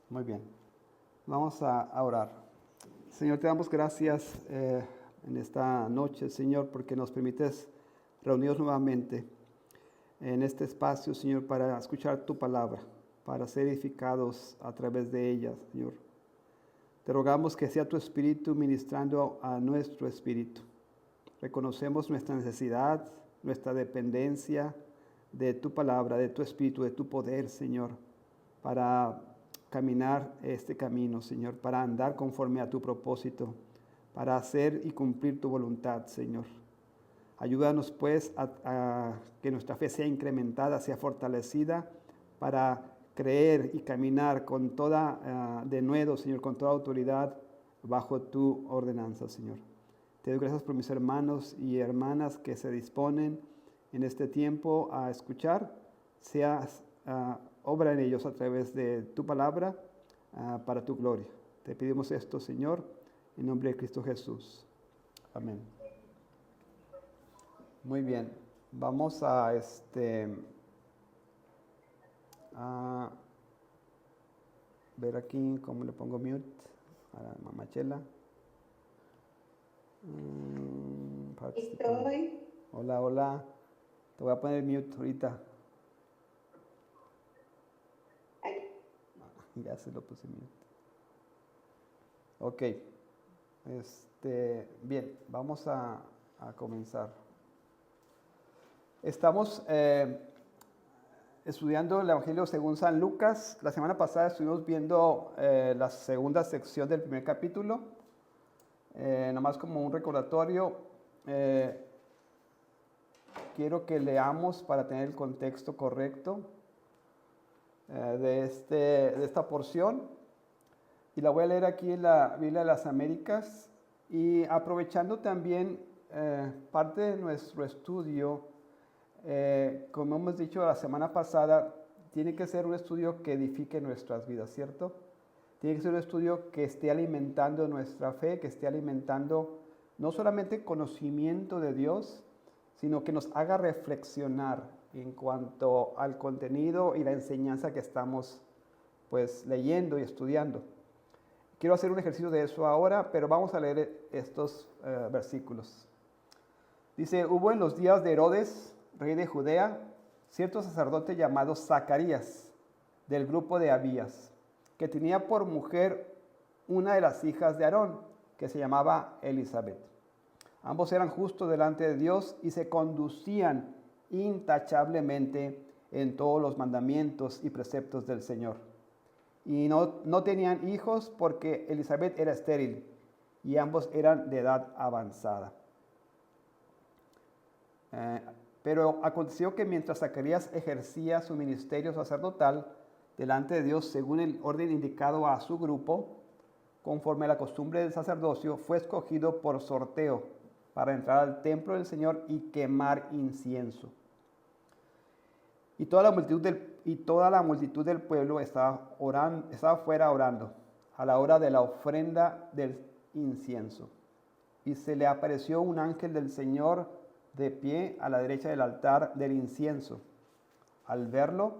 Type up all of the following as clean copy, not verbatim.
Muy bien. Vamos a orar. Señor, te damos gracias en esta noche, Señor, porque nos permites reunirnos nuevamente en este espacio, Señor, para escuchar tu palabra, para ser edificados a través de ella, Señor. Te rogamos que sea tu espíritu ministrando a nuestro espíritu. Reconocemos nuestra necesidad, nuestra dependencia de tu palabra, de tu espíritu, de tu poder, Señor, para caminar este camino, Señor, para andar conforme a tu propósito, para hacer y cumplir tu voluntad, Señor. Ayúdanos pues a que nuestra fe sea incrementada, sea fortalecida para creer y caminar con toda denuedo, Señor, con toda autoridad bajo tu ordenanza, Señor. Te doy gracias por mis hermanos y hermanas que se disponen en este tiempo a escuchar. Seas obra en ellos a través de tu palabra para tu gloria. Te pedimos esto, Señor, en nombre de Cristo Jesús. Amén. Muy bien. Vamos a ver aquí cómo le pongo mute a la mamachela. Estoy. Hola, hola. Te voy a poner mute ahorita. Ya se lo puse mute. Ok. Bien, vamos a comenzar. Estamos estudiando el Evangelio según San Lucas. La semana pasada estuvimos viendo la segunda sección del primer capítulo. Nomás como un recordatorio, quiero que leamos para tener el contexto correcto de esta porción. Y la voy a leer aquí en la Biblia de las Américas. Y aprovechando también parte de nuestro estudio, como hemos dicho la semana pasada, tiene que ser un estudio que edifique nuestras vidas, ¿cierto? Tiene que ser un estudio que esté alimentando nuestra fe, que esté alimentando no solamente conocimiento de Dios, sino que nos haga reflexionar en cuanto al contenido y la enseñanza que estamos pues leyendo y estudiando. Quiero hacer un ejercicio de eso ahora, pero vamos a leer estos versículos. Dice, hubo en los días de Herodes, rey de Judea, cierto sacerdote llamado Zacarías, del grupo de Abías, que tenía por mujer una de las hijas de Aarón, que se llamaba Elizabeth. Ambos eran justos delante de Dios y se conducían intachablemente en todos los mandamientos y preceptos del Señor. Y no tenían hijos porque Elizabeth era estéril y ambos eran de edad avanzada. Pero aconteció que mientras Zacarías ejercía su ministerio sacerdotal delante de Dios según el orden indicado a su grupo, conforme a la costumbre del sacerdocio, fue escogido por sorteo para entrar al templo del Señor y quemar incienso. Y toda la multitud del pueblo estaba fuera orando a la hora de la ofrenda del incienso. Y se le apareció un ángel del Señor de pie a la derecha del altar del incienso. Al verlo,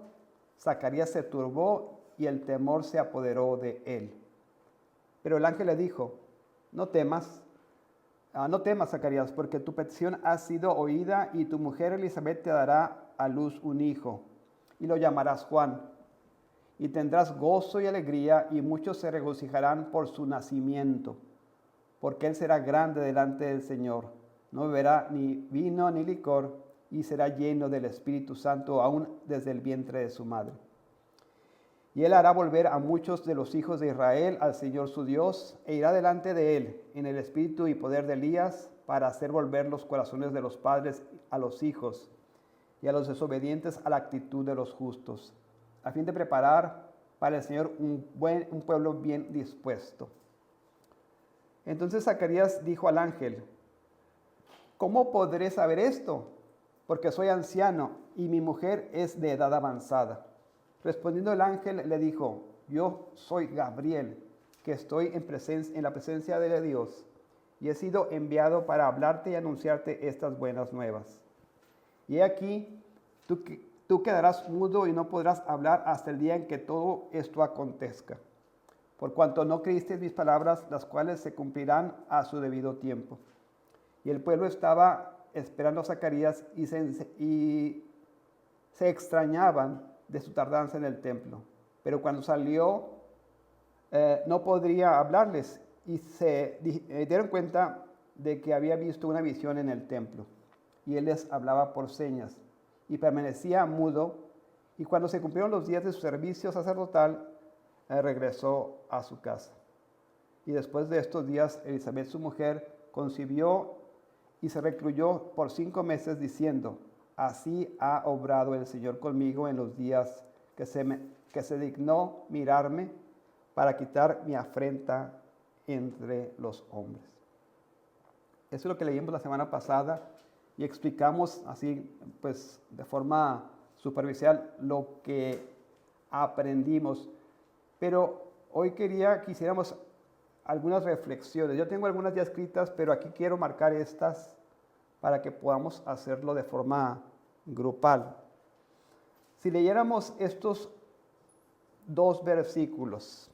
Zacarías se turbó y el temor se apoderó de él. Pero el ángel le dijo, no temas, Zacarías, porque tu petición ha sido oída y tu mujer Elizabeth te dará a luz un hijo, y lo llamarás Juan. Y tendrás gozo y alegría, y muchos se regocijarán por su nacimiento, porque él será grande delante del Señor. No beberá ni vino ni licor, y será lleno del Espíritu Santo aún desde el vientre de su madre. Y él hará volver a muchos de los hijos de Israel al Señor su Dios, e irá delante de él en el espíritu y poder de Elías, para hacer volver los corazones de los padres a los hijos, y a los desobedientes a la actitud de los justos, a fin de preparar para el Señor un pueblo bien dispuesto. Entonces Zacarías dijo al ángel, ¿cómo podré saber esto? Porque soy anciano y mi mujer es de edad avanzada. Respondiendo el ángel le dijo, yo soy Gabriel, que estoy en la presencia de Dios, y he sido enviado para hablarte y anunciarte estas buenas nuevas. Y he aquí, tú quedarás mudo y no podrás hablar hasta el día en que todo esto acontezca, por cuanto no creísteis mis palabras, las cuales se cumplirán a su debido tiempo. Y el pueblo estaba esperando a Zacarías y se extrañaban de su tardanza en el templo. Pero cuando salió, no podría hablarles y se dieron cuenta de que había visto una visión en el templo. Y él les hablaba por señas y permanecía mudo. Y cuando se cumplieron los días de su servicio sacerdotal, regresó a su casa. Y después de estos días, Elizabeth, su mujer, concibió y se recluyó por 5 meses diciendo: así ha obrado el Señor conmigo en los días que se dignó mirarme para quitar mi afrenta entre los hombres. Eso es lo que leímos la semana pasada y explicamos así, pues, de forma superficial lo que aprendimos. Pero hoy quisiéramos algunas reflexiones. Yo tengo algunas ya escritas, pero aquí quiero marcar estas para que podamos hacerlo de forma grupal. Si leyéramos estos 2 versículos,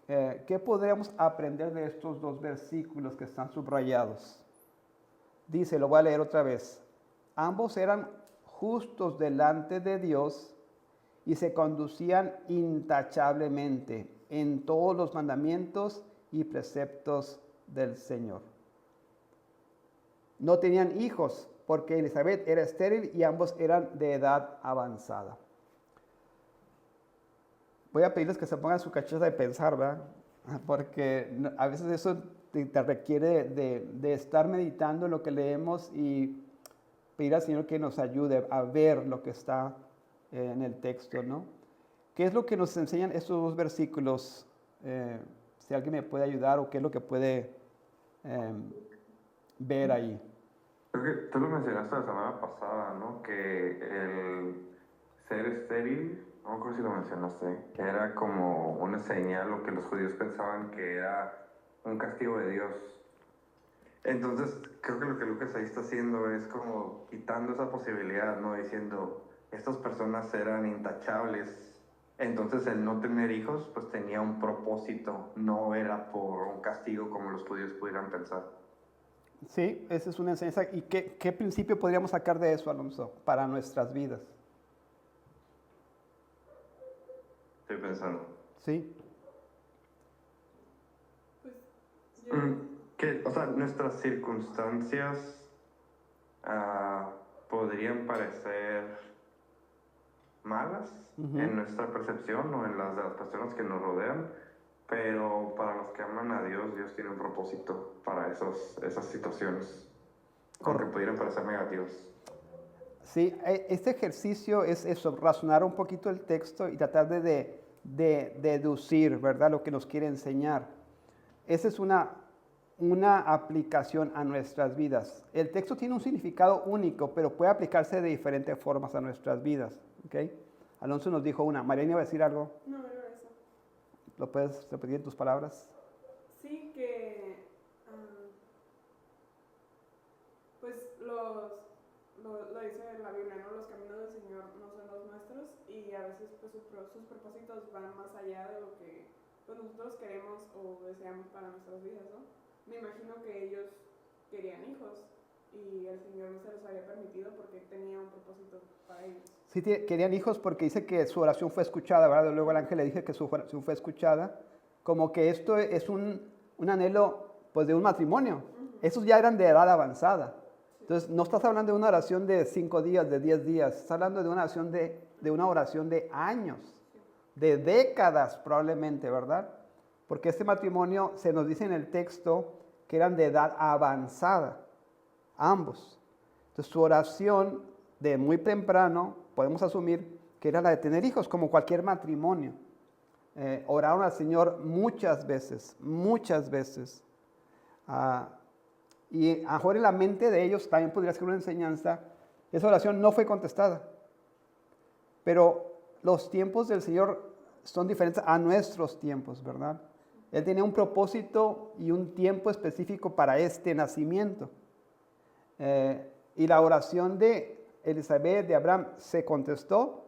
¿qué podríamos aprender de estos 2 versículos que están subrayados? Dice, lo voy a leer otra vez. Ambos eran justos delante de Dios y se conducían intachablemente en todos los mandamientos y preceptos del Señor. No tenían hijos porque Elizabeth era estéril y ambos eran de edad avanzada. Voy a pedirles que se pongan su cacheta de pensar, ¿verdad? Porque a veces eso te requiere de estar meditando en lo que leemos y pedir al Señor que nos ayude a ver lo que está en el texto, ¿no? ¿Qué es lo que nos enseñan estos 2 versículos? Si alguien me puede ayudar, o qué es lo que puede ver ahí. Creo que tú lo mencionaste la semana pasada, ¿no? Que el ser estéril, no me acuerdo si lo mencionaste, era como una señal, o que los judíos pensaban que era un castigo de Dios. Entonces, creo que lo que Lucas ahí está haciendo es como quitando esa posibilidad, ¿no? Diciendo, estas personas eran intachables. Entonces, el no tener hijos, pues tenía un propósito, no era por un castigo como los judíos pudieran pensar. Sí, esa es una enseñanza. ¿Y qué principio podríamos sacar de eso, Alonso, para nuestras vidas? Estoy pensando. Sí. Pues yo, Que, o sea, nuestras circunstancias podrían parecer malas en nuestra percepción o en las de las personas que nos rodean, pero para los que aman a Dios, Dios tiene un propósito para esas situaciones, aunque pudieran parecer negativos. Sí, este ejercicio es eso, razonar un poquito el texto y tratar de deducir, ¿verdad?, lo que nos quiere enseñar. Esa es una aplicación a nuestras vidas. El texto tiene un significado único, pero puede aplicarse de diferentes formas a nuestras vidas. ¿Okay? Alonso nos dijo una. Mariana iba a decir algo. no era eso. ¿Lo puedes repetir en tus palabras? Sí, que pues lo dice la Biblia, ¿no? Los caminos del Señor no son los nuestros, y a veces pues sus propósitos van más allá de lo que pues, nosotros queremos o deseamos para nuestras vidas, ¿no? Me imagino que ellos querían hijos y el Señor no se los había permitido porque tenía un propósito para ellos. Sí, querían hijos porque dice que su oración fue escuchada, ¿verdad? Luego el ángel le dice que su oración fue escuchada, como que esto es un anhelo, pues, de un matrimonio. Esos ya eran de edad avanzada. Entonces, no estás hablando de una oración de 5 días, de 10 días, estás hablando de una oración de años, de décadas probablemente, ¿verdad? Porque este matrimonio se nos dice en el texto que eran de edad avanzada, ambos. Entonces, su oración de muy temprano, podemos asumir que era la de tener hijos, como cualquier matrimonio. Oraron al Señor muchas veces. Y a lo mejor en la mente de ellos también podría ser una enseñanza. Esa oración no fue contestada. Pero los tiempos del Señor son diferentes a nuestros tiempos, ¿verdad? Él tenía un propósito y un tiempo específico para este nacimiento. Y la oración de Elizabeth, de Abraham, se contestó.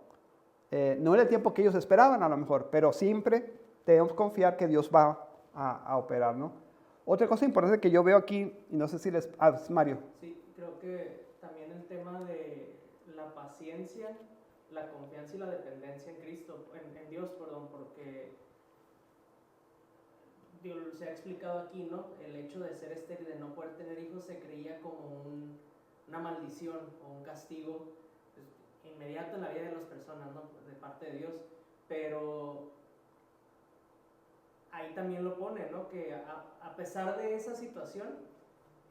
No era el tiempo que ellos esperaban a lo mejor, pero siempre debemos confiar que Dios va a operar, ¿no? Otra cosa importante que yo veo aquí, y no sé si les... Mario. Sí, creo que también el tema de la paciencia, la confianza y la dependencia en Cristo, en Dios, perdón, porque se ha explicado aquí, ¿no? El hecho de ser estéril, de no poder tener hijos, se creía como una maldición o un castigo pues, inmediato en la vida de las personas, ¿no? De parte de Dios, pero ahí también lo pone, ¿no? Que a pesar de esa situación,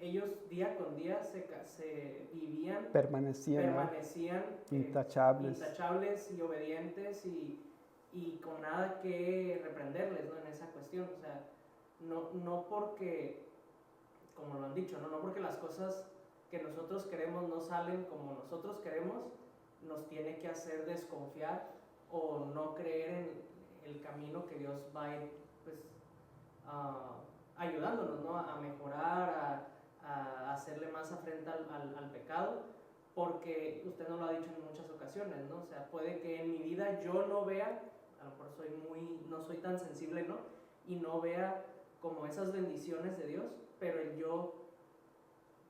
ellos día con día se vivían, Permanecían intachables y obedientes y con nada que reprenderles, ¿no? En esa cuestión, o sea, no porque, como lo han dicho, no porque las cosas que nosotros queremos no salen como nosotros queremos, nos tiene que hacer desconfiar o no creer en el camino que Dios va a ir pues, ayudándonos, ¿no? A mejorar, a hacerle más afrenta al pecado, porque usted nos lo ha dicho en muchas ocasiones, ¿no? O sea, puede que en mi vida yo no vea, a lo mejor no soy tan sensible, ¿no? Y no vea como esas bendiciones de Dios, pero el yo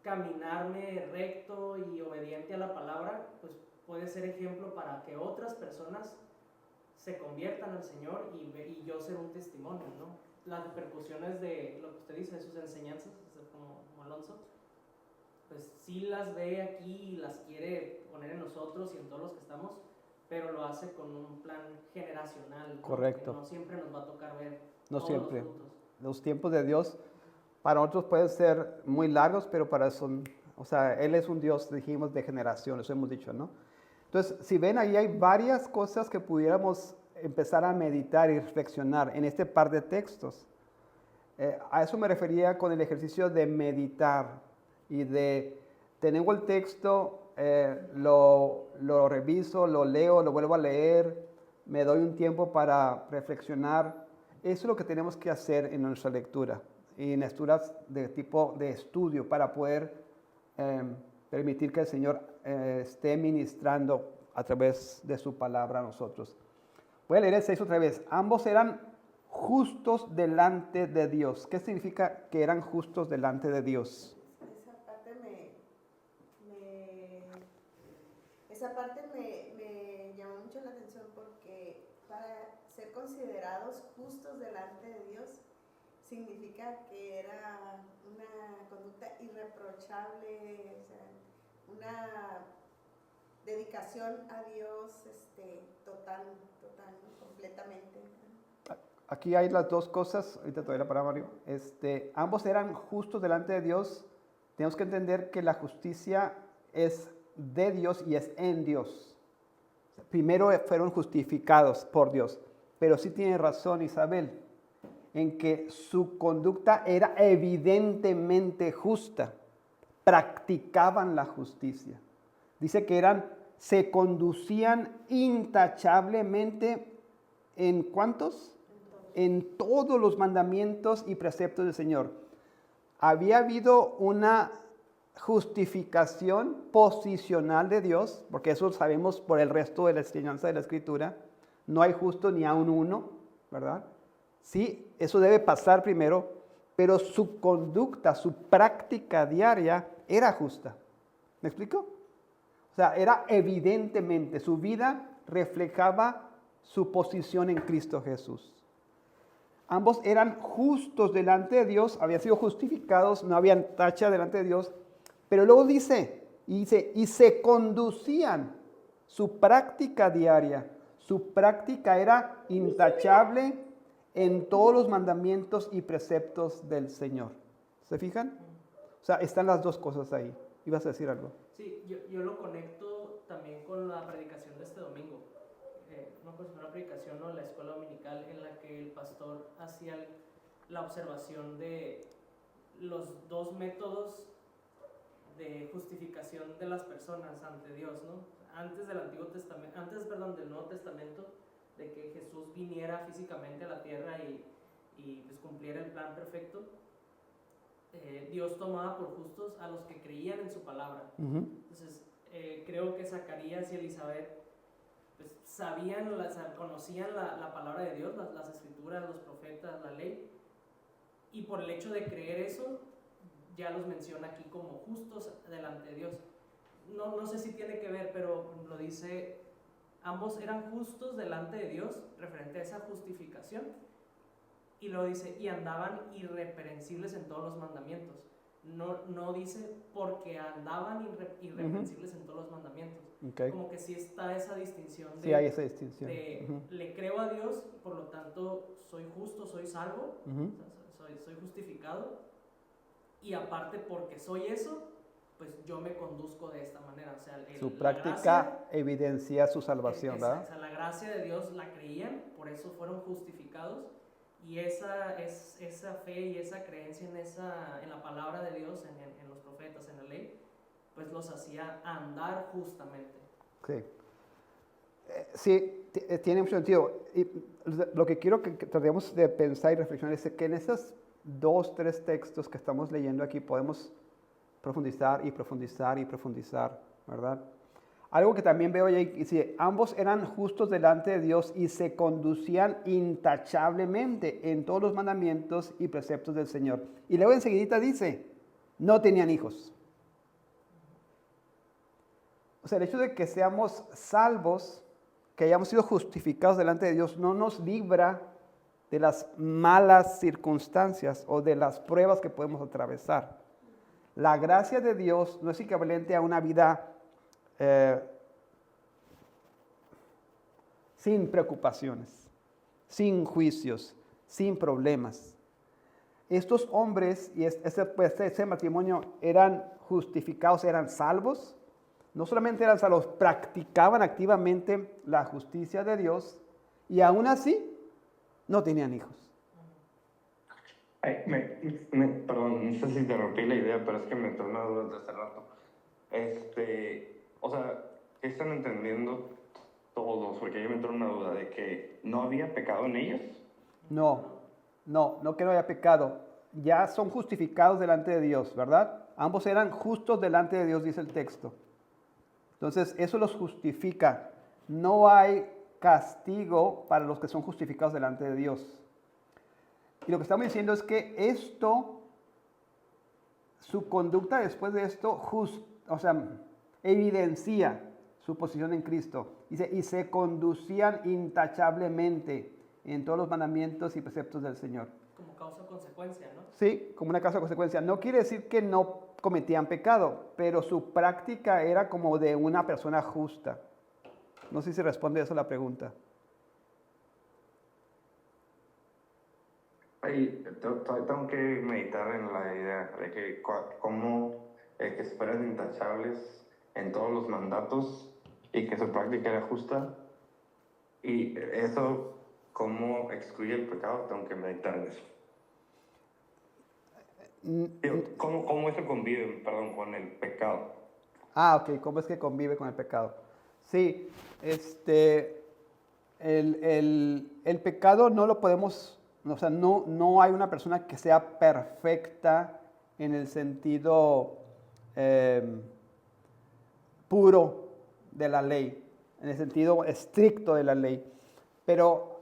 caminarme recto y obediente a la palabra, pues puede ser ejemplo para que otras personas se conviertan al Señor y yo ser un testimonio, ¿no? Las repercusiones de lo que usted dice, de sus enseñanzas, como Alonso, pues sí las ve aquí y las quiere poner en nosotros y en todos los que estamos, pero lo hace con un plan generacional. Correcto. Que no siempre nos va a tocar ver No todos siempre. los frutos. Los tiempos de Dios para otros pueden ser muy largos, pero para eso, o sea, Él es un Dios, dijimos, de generaciones, eso hemos dicho, ¿no? Entonces, si ven, ahí hay varias cosas que pudiéramos empezar a meditar y reflexionar en este par de textos. A eso me refería con el ejercicio de meditar y de tengo el texto, lo reviso, lo leo, lo vuelvo a leer, me doy un tiempo para reflexionar. Eso es lo que tenemos que hacer en nuestra lectura y en lecturas de tipo de estudio para poder permitir que el Señor esté ministrando a través de su palabra a nosotros. Voy a leer el 6 otra vez. Ambos eran justos delante de Dios. ¿Qué significa que eran justos delante de Dios? Esa parte me llamó mucho la atención porque para ser considerados justos delante de Dios significa que era una conducta irreprochable, o sea, una dedicación a Dios total, completamente. Aquí hay las dos cosas, ahorita te doy la palabra, Mario. Ambos eran justos delante de Dios. Tenemos que entender que la justicia es de Dios y es en Dios. Primero fueron justificados por Dios, pero sí tiene razón Isabel, en que su conducta era evidentemente justa. Practicaban la justicia. Dice que se conducían intachablemente ¿en cuántos? En todos los mandamientos y preceptos del Señor. Había habido una justificación posicional de Dios, porque eso sabemos por el resto de la enseñanza de la Escritura. No hay justo ni aun uno, ¿verdad? Sí, eso debe pasar primero, pero su conducta, su práctica diaria era justa. ¿Me explico? O sea, era evidentemente, su vida reflejaba su posición en Cristo Jesús. Ambos eran justos delante de Dios, habían sido justificados, no habían tacha delante de Dios, pero luego dice, y se conducían su práctica diaria. Su práctica era intachable en todos los mandamientos y preceptos del Señor. ¿Se fijan? O sea, están las dos cosas ahí. ¿Ibas a decir algo? Sí, yo lo conecto también con la predicación de este domingo. Una predicación en la escuela dominical en la que el pastor hacía la observación de los dos métodos de justificación de las personas ante Dios, ¿no? Antes del Nuevo Testamento, de que Jesús viniera físicamente a la tierra y pues, cumpliera el plan perfecto, Dios tomaba por justos a los que creían en su palabra. Entonces, creo que Zacarías y Elizabeth pues conocían la palabra de Dios, las escrituras, los profetas, la ley, y por el hecho de creer eso, ya los menciona aquí como justos delante de Dios. No sé si tiene que ver, pero lo dice, ambos eran justos delante de Dios, referente a esa justificación, y lo dice, y andaban irreprensibles en todos los mandamientos. No dice porque andaban irreprensibles en todos los mandamientos. Okay. Como que sí está esa distinción Sí, hay esa distinción. Le creo a Dios, por lo tanto soy justo, soy salvo, o sea, soy justificado, y aparte porque soy eso, pues yo me conduzco de esta manera. O sea, Su práctica evidencia su salvación, ¿verdad? O sea, la gracia de Dios la creían, por eso fueron justificados, y esa fe y esa creencia en la palabra de Dios, en los profetas, en la ley, pues los hacía andar justamente. Sí. Sí, tiene mucho sentido. Y lo que quiero que tratemos de pensar y reflexionar es que en esos 2, 3 textos que estamos leyendo aquí podemos profundizar y profundizar y profundizar, ¿verdad? Algo que también veo ahí dice, ambos eran justos delante de Dios y se conducían intachablemente en todos los mandamientos y preceptos del Señor. Y luego enseguida dice, no tenían hijos. O sea, el hecho de que seamos salvos, que hayamos sido justificados delante de Dios, no nos libra de las malas circunstancias o de las pruebas que podemos atravesar. La gracia de Dios no es equivalente a una vida sin preocupaciones, sin juicios, sin problemas. Estos hombres y ese matrimonio eran justificados, eran salvos. No solamente eran salvos, practicaban activamente la justicia de Dios y aún así no tenían hijos. Ay, perdón, no sé si te rompí la idea, pero es que me entró una duda desde hace rato. O sea, ¿qué están entendiendo todos? Porque yo me entró una duda de que no había pecado en ellos. No que no haya pecado. Ya son justificados delante de Dios, ¿verdad? Ambos eran justos delante de Dios, dice el texto. Entonces, eso los justifica. No hay castigo para los que son justificados delante de Dios. Y lo que estamos diciendo es que su conducta después de esto, evidencia su posición en Cristo. Dice, y se conducían intachablemente en todos los mandamientos y preceptos del Señor. Como causa-consecuencia, ¿no? Sí, como una causa-consecuencia. No quiere decir que no cometían pecado, pero su práctica era como de una persona justa. No sé si responde eso a la pregunta. Tengo que meditar en la idea de que cómo el que fueran intachables en todos los mandatos y que su práctica era justa, y eso cómo excluye el pecado, tengo que meditar en eso. ¿Cómo eso convive, con el pecado? Ok, ¿cómo es que convive con el pecado? Sí, el pecado no lo podemos, o sea, no hay una persona que sea perfecta en el sentido puro de la ley, en el sentido estricto de la ley. Pero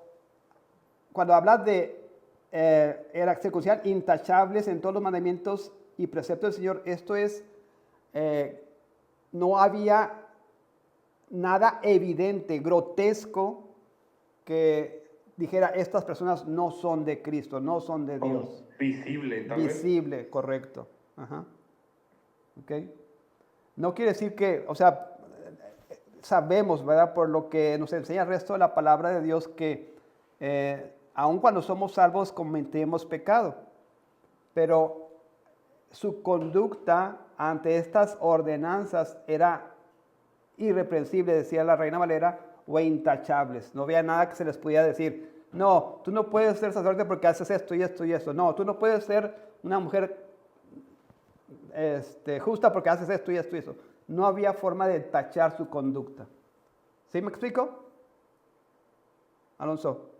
cuando hablas de era circuncidar intachables en todos los mandamientos y preceptos del Señor, esto es, no había nada evidente, grotesco, que dijera, estas personas no son de Cristo, no son de Dios. Visible, tal vez. Visible, correcto. Ajá. ¿Ok? No quiere decir que, o sea, sabemos, ¿verdad? Por lo que nos enseña el resto de la palabra de Dios que aun cuando somos salvos cometemos pecado, pero su conducta ante estas ordenanzas era irreprensible, decía la Reina Valera, o intachables. No había nada que se les pudiera decir, no, tú no puedes ser sacerdote porque haces esto y esto y esto. No, tú no puedes ser una mujer justa porque haces esto y esto y eso. No había forma de tachar su conducta. ¿Sí me explico? Alonso.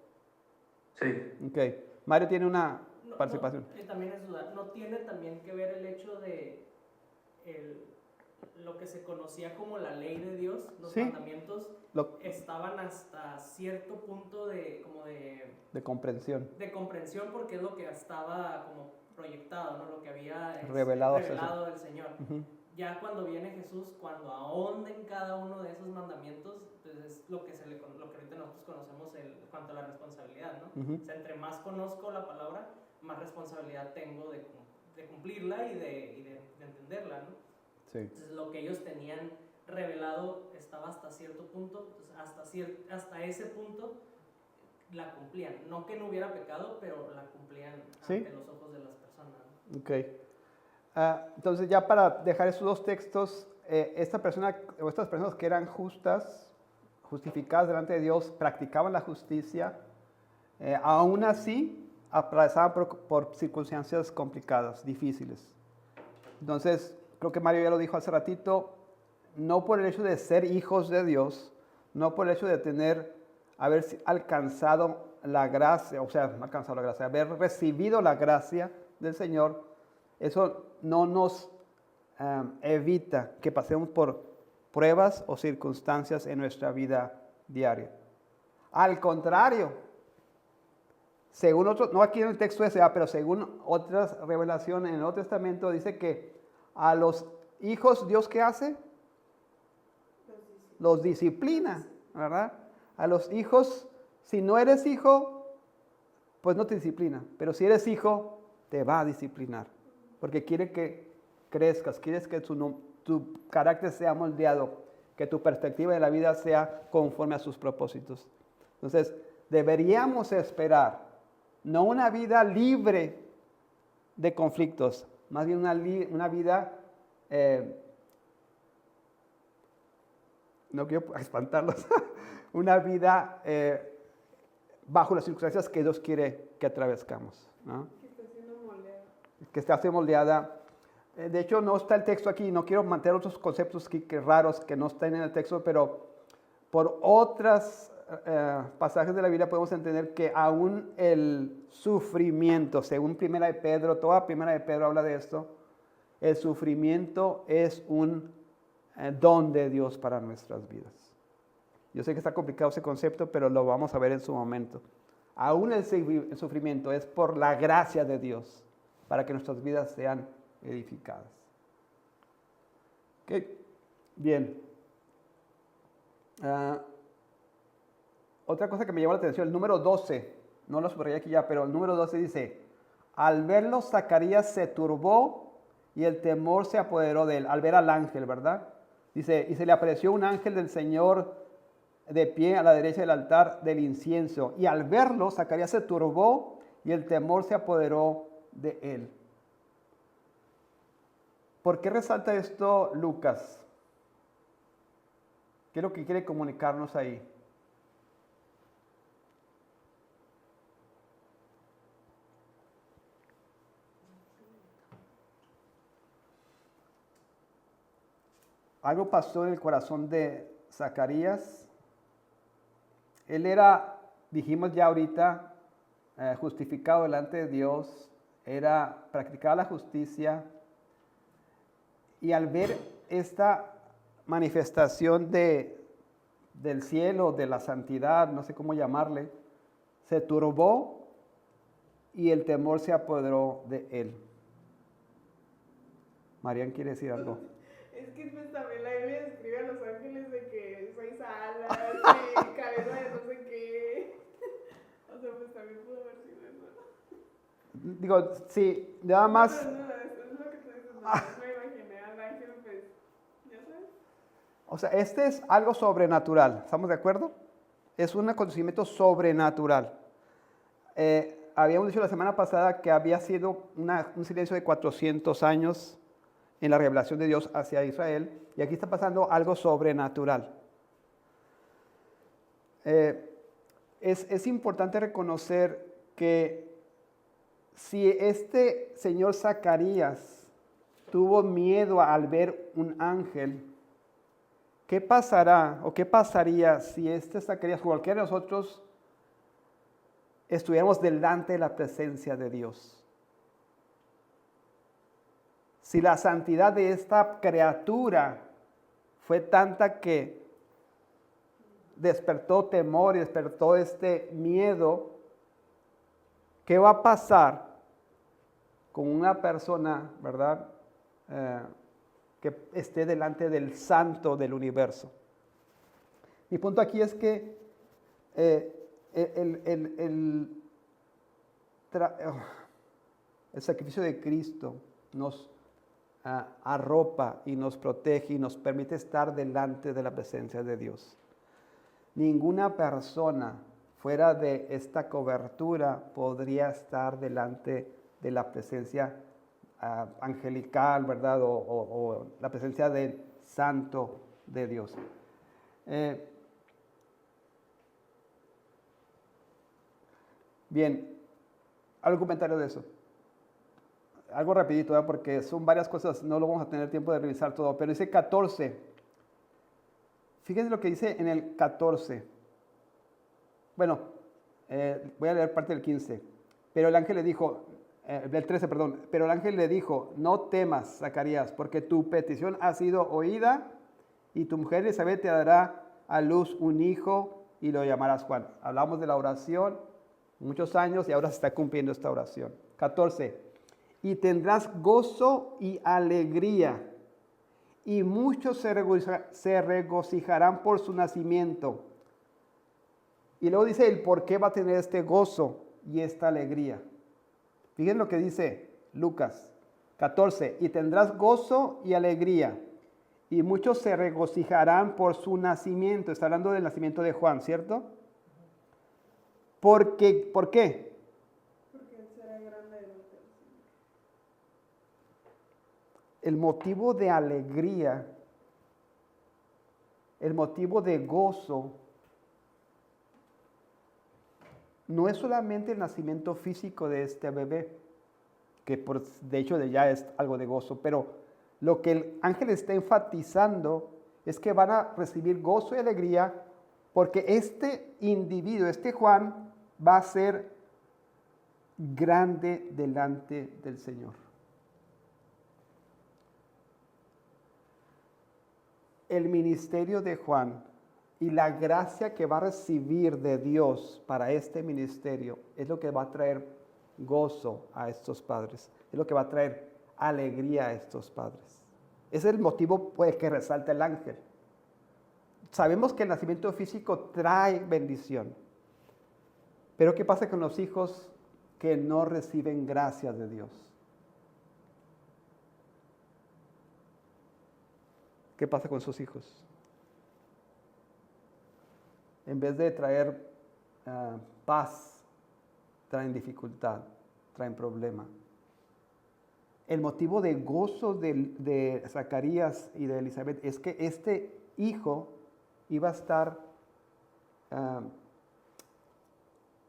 Sí. Ok. Mario tiene una participación. También es duda. ¿No tiene también que ver el hecho de lo que se conocía como la ley de Dios, los Sí. mandamientos, estaban hasta cierto punto de comprensión. de comprensión, porque es lo que estaba como proyectado, ¿no? Lo que había Revelado del Señor. Ujú. Ya cuando viene Jesús, cuando ahonda en cada uno de esos mandamientos, pues es lo que ahorita nosotros conocemos en cuanto a la responsabilidad, ¿no? Ujú. O sea, entre más conozco la palabra, más responsabilidad tengo de cumplirla y de entenderla, ¿no? Sí. Entonces, lo que ellos tenían revelado estaba hasta cierto punto, entonces hasta ese punto la cumplían. No que no hubiera pecado, pero la cumplían Sí. ante los ojos de las personas, ¿no? Ok. Entonces, ya para dejar esos dos textos, estas personas que eran justas, justificadas delante de Dios, practicaban la justicia, aún así atravesaban por circunstancias complicadas, difíciles. Entonces, creo que Mario ya lo dijo hace ratito, no por el hecho de ser hijos de Dios, no por el hecho de haber alcanzado la gracia, o sea, no alcanzado la gracia, haber recibido la gracia del Señor, eso no nos evita que pasemos por pruebas o circunstancias en nuestra vida diaria. Al contrario, según otros, no aquí en el texto ese, pero según otras revelaciones en el Nuevo Testamento, dice que a los hijos, ¿Dios qué hace? Los disciplina, ¿verdad? A los hijos, si no eres hijo, pues no te disciplina, pero si eres hijo, te va a disciplinar, porque quiere que crezcas, quieres que tu carácter sea moldeado, que tu perspectiva de la vida sea conforme a sus propósitos. Entonces, deberíamos esperar, no una vida libre de conflictos, más bien una vida, no quiero espantarlos, una vida bajo las circunstancias que Dios quiere que atravescamos, ¿no? Que está siendo moldeada. Que esté moldeada. De hecho, no está el texto aquí, no quiero mantener otros conceptos que raros que no están en el texto, pero por otros pasajes de la Biblia podemos entender que aún el sufrimiento, según Primera de Pedro, toda Primera de Pedro habla de esto, el sufrimiento es un don de Dios para nuestras vidas. Yo sé que está complicado ese concepto, pero lo vamos a ver en su momento. Aún el sufrimiento es por la gracia de Dios, para que nuestras vidas sean edificadas. Ok, bien. Otra cosa que me llamó la atención, el número 12, no lo subrayé aquí ya, pero el número 12 dice, al verlo Zacarías se turbó y el temor se apoderó de él, al ver al ángel, ¿verdad? Dice, y se le apareció un ángel del Señor de pie a la derecha del altar del incienso, y al verlo Zacarías se turbó y el temor se apoderó de él. ¿Por qué resalta esto Lucas? ¿Qué es lo que quiere comunicarnos ahí? Algo pasó en el corazón de Zacarías. Él era, dijimos ya ahorita, justificado delante de Dios, practicaba la justicia, y al ver esta manifestación del cielo, de la santidad, no sé cómo llamarle, se turbó y el temor se apoderó de él. Marian quiere decir algo. Es que pues también la Biblia describe a los ángeles de que 6 alas y cabeza de no sé qué. O sea, pues también pudo haber sido eso. Digo, sí, nada más. No, es lo que tú dices, no me imaginé al ángel, pues, ya sabes. O sea, este es algo sobrenatural, ¿estamos de acuerdo? Es un acontecimiento sobrenatural. Habíamos dicho la semana pasada que había sido un silencio de 400 años en la revelación de Dios hacia Israel, y aquí está pasando algo sobrenatural. Es importante reconocer que si este señor Zacarías tuvo miedo al ver un ángel, ¿qué pasará o qué pasaría si este Zacarías o cualquiera de nosotros estuviéramos delante de la presencia de Dios? Si la santidad de esta criatura fue tanta que despertó temor y despertó este miedo, ¿qué va a pasar con una persona, verdad, que esté delante del santo del universo? Mi punto aquí es que el sacrificio de Cristo nos arropa y nos protege y nos permite estar delante de la presencia de Dios. Ninguna persona fuera de esta cobertura podría estar delante de la presencia angelical, ¿verdad? O la presencia del Santo de Dios. Bien, ¿algún comentario de eso? Algo rapidito, ¿verdad? Porque son varias cosas, no lo vamos a tener tiempo de revisar todo, pero dice 14. Fíjense lo que dice en el 14. Bueno, voy a leer parte del 15. Pero el ángel le dijo, del 13, perdón. Pero el ángel le dijo, no temas, Zacarías, porque tu petición ha sido oída y tu mujer Elizabeth te dará a luz un hijo y lo llamarás Juan. Hablamos de la oración muchos años y ahora se está cumpliendo esta oración. 14. Y tendrás gozo y alegría, y muchos se regocijarán por su nacimiento. Y luego dice el por qué va a tener este gozo y esta alegría. Fíjense lo que dice Lucas 14. Y tendrás gozo y alegría, y muchos se regocijarán por su nacimiento. Está hablando del nacimiento de Juan, ¿cierto? ¿Por qué? Porque él será grande delante del Señor. El motivo de alegría, el motivo de gozo, no es solamente el nacimiento físico de este bebé, que de hecho ya es algo de gozo, pero lo que el ángel está enfatizando es que van a recibir gozo y alegría porque este individuo, este Juan, va a ser grande delante del Señor. El ministerio de Juan y la gracia que va a recibir de Dios para este ministerio es lo que va a traer gozo a estos padres, es lo que va a traer alegría a estos padres. Ese es el motivo por el que resalta el ángel. Sabemos que el nacimiento físico trae bendición, pero ¿qué pasa con los hijos que no reciben gracias de Dios? ¿Qué pasa con sus hijos? En vez de traer paz, traen dificultad, traen problema. El motivo de gozo de Zacarías y de Elizabeth es que este hijo iba a estar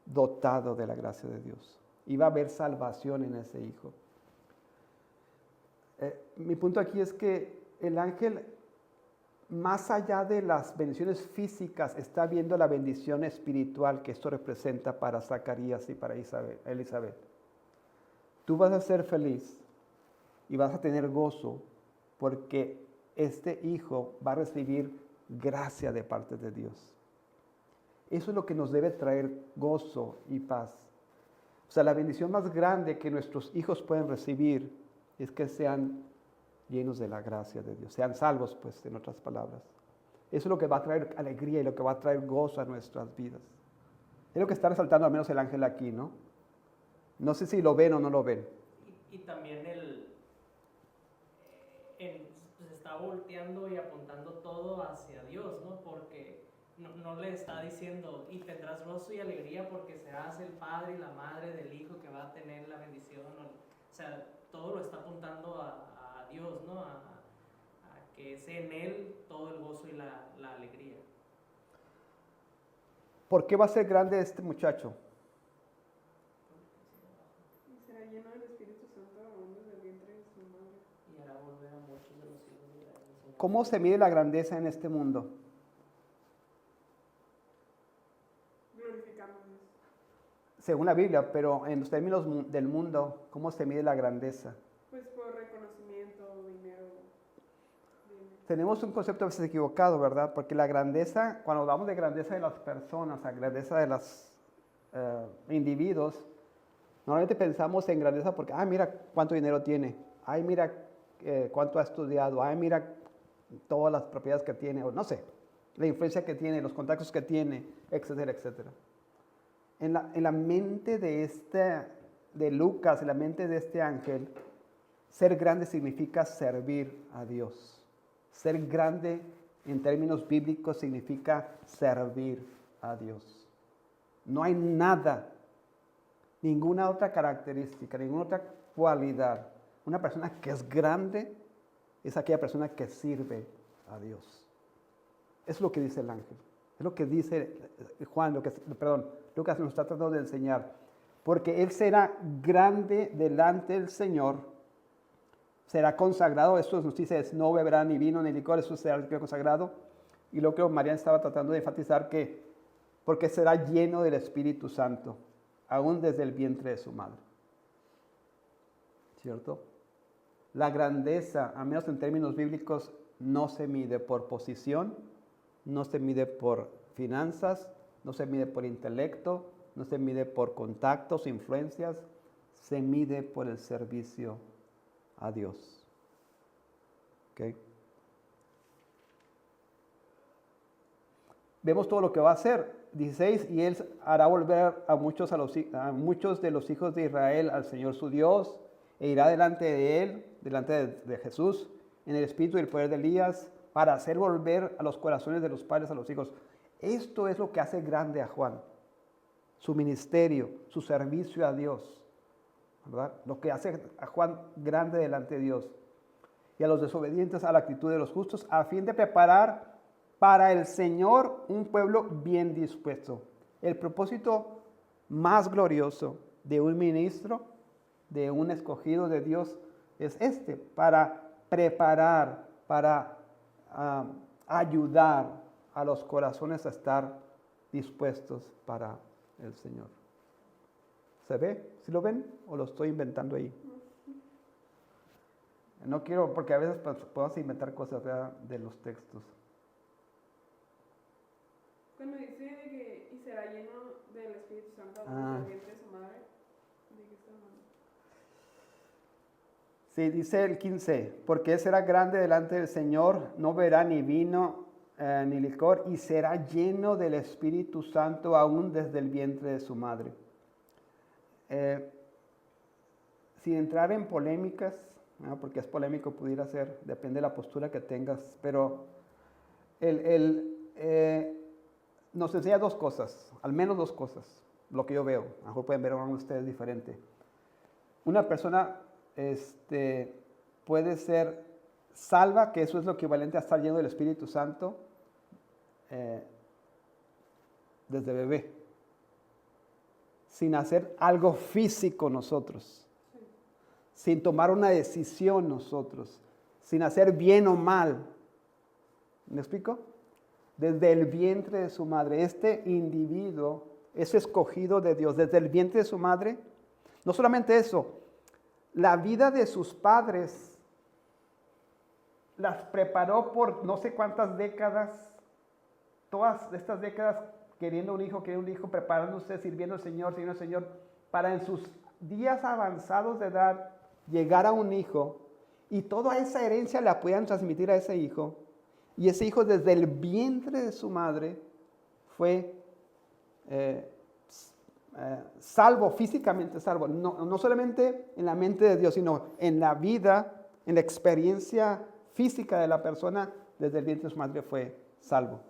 dotado de la gracia de Dios. Iba a haber salvación en ese hijo. Mi punto aquí es que el ángel, más allá de las bendiciones físicas, está viendo la bendición espiritual que esto representa para Zacarías y para Elizabeth. Tú vas a ser feliz y vas a tener gozo porque este hijo va a recibir gracia de parte de Dios. Eso es lo que nos debe traer gozo y paz. O sea, la bendición más grande que nuestros hijos pueden recibir es que sean llenos de la gracia de Dios, sean salvos, pues, en otras palabras. Eso es lo que va a traer alegría y lo que va a traer gozo a nuestras vidas. Es lo que está resaltando al menos el ángel aquí, ¿no? No sé si lo ven o no lo ven. Y también se está volteando y apuntando todo hacia Dios, ¿no? Porque no le está diciendo, y tendrás gozo y alegría porque serás el padre y la madre del hijo que va a tener la bendición. O sea, todo lo está apuntando a Dios, ¿no? A que es en Él todo el gozo y la alegría. ¿Por qué va a ser grande este muchacho? Y será lleno del Espíritu Santo aún desde el vientre de su madre. Y hará volver a muchos de los hijos de Israel. ¿Cómo se mide la grandeza en este mundo? Glorificando a Dios. Según la Biblia, pero en los términos del mundo, ¿cómo se mide la grandeza? Pues por reconocimiento tenemos un concepto a veces equivocado, ¿verdad? Porque la grandeza, cuando hablamos de grandeza de las personas, la grandeza de los individuos, normalmente pensamos en grandeza porque, mira cuánto dinero tiene, mira cuánto ha estudiado, mira todas las propiedades que tiene, o no sé, la influencia que tiene, los contactos que tiene, etcétera, etcétera. En la mente de Lucas, en la mente de este ángel, ser grande significa servir a Dios. Ser grande en términos bíblicos significa servir a Dios. No hay nada, ninguna otra característica, ninguna otra cualidad. Una persona que es grande es aquella persona que sirve a Dios. Eso es lo que dice el ángel. Es lo que dice Lucas nos está tratando de enseñar. Porque él será grande delante del Señor, será consagrado. Esto nos dice, no beberá ni vino ni licor, eso será consagrado. Y lo que María estaba tratando de enfatizar porque será lleno del Espíritu Santo, aún desde el vientre de su madre. ¿Cierto? La grandeza, al menos en términos bíblicos, no se mide por posición, no se mide por finanzas, no se mide por intelecto, no se mide por contactos, influencias, se mide por el servicio a Dios. ¿Okay? Vemos todo lo que va a hacer. 16, y él hará volver a muchos de los hijos de Israel al Señor su Dios, e irá delante de él, delante de Jesús, en el espíritu y el poder de Elías, para hacer volver a los corazones de los padres a los hijos. Esto es lo que hace grande a Juan. Su ministerio, su servicio a Dios, ¿verdad? Lo que hace a Juan grande delante de Dios. Y a los desobedientes a la actitud de los justos, a fin de preparar para el Señor un pueblo bien dispuesto. El propósito más glorioso de un ministro, de un escogido de Dios, es para preparar, para ayudar a los corazones a estar dispuestos para el Señor. ¿Se ve? ¿Sí lo ven? ¿O lo estoy inventando ahí? No quiero, porque a veces podemos inventar cosas, ¿verdad?, de los textos. Cuando dice de que y será lleno del Espíritu Santo desde el vientre de su madre, ¿de qué está hablando? Sí, dice el 15, porque él será grande delante del Señor, no beberá ni vino ni licor, y será lleno del Espíritu Santo aún desde el vientre de su madre. Sin entrar en polémicas, ¿no?, porque es polémico, pudiera ser, depende de la postura que tengas, pero nos enseña dos cosas, al menos dos cosas, lo que yo veo. A lo mejor pueden ver a ustedes diferente. Una persona puede ser salva, que eso es lo equivalente a estar lleno del Espíritu Santo, desde bebé, sin hacer algo físico nosotros, sin tomar una decisión nosotros, sin hacer bien o mal. ¿Me explico? Desde el vientre de su madre, este individuo es escogido de Dios, desde el vientre de su madre. No solamente eso, la vida de sus padres las preparó por no sé cuántas décadas, todas estas décadas queriendo un hijo, preparándose, sirviendo al Señor, para en sus días avanzados de edad llegar a un hijo, y toda esa herencia la puedan transmitir a ese hijo, y ese hijo desde el vientre de su madre fue salvo, físicamente salvo, no solamente en la mente de Dios, sino en la vida, en la experiencia física de la persona, desde el vientre de su madre fue salvo.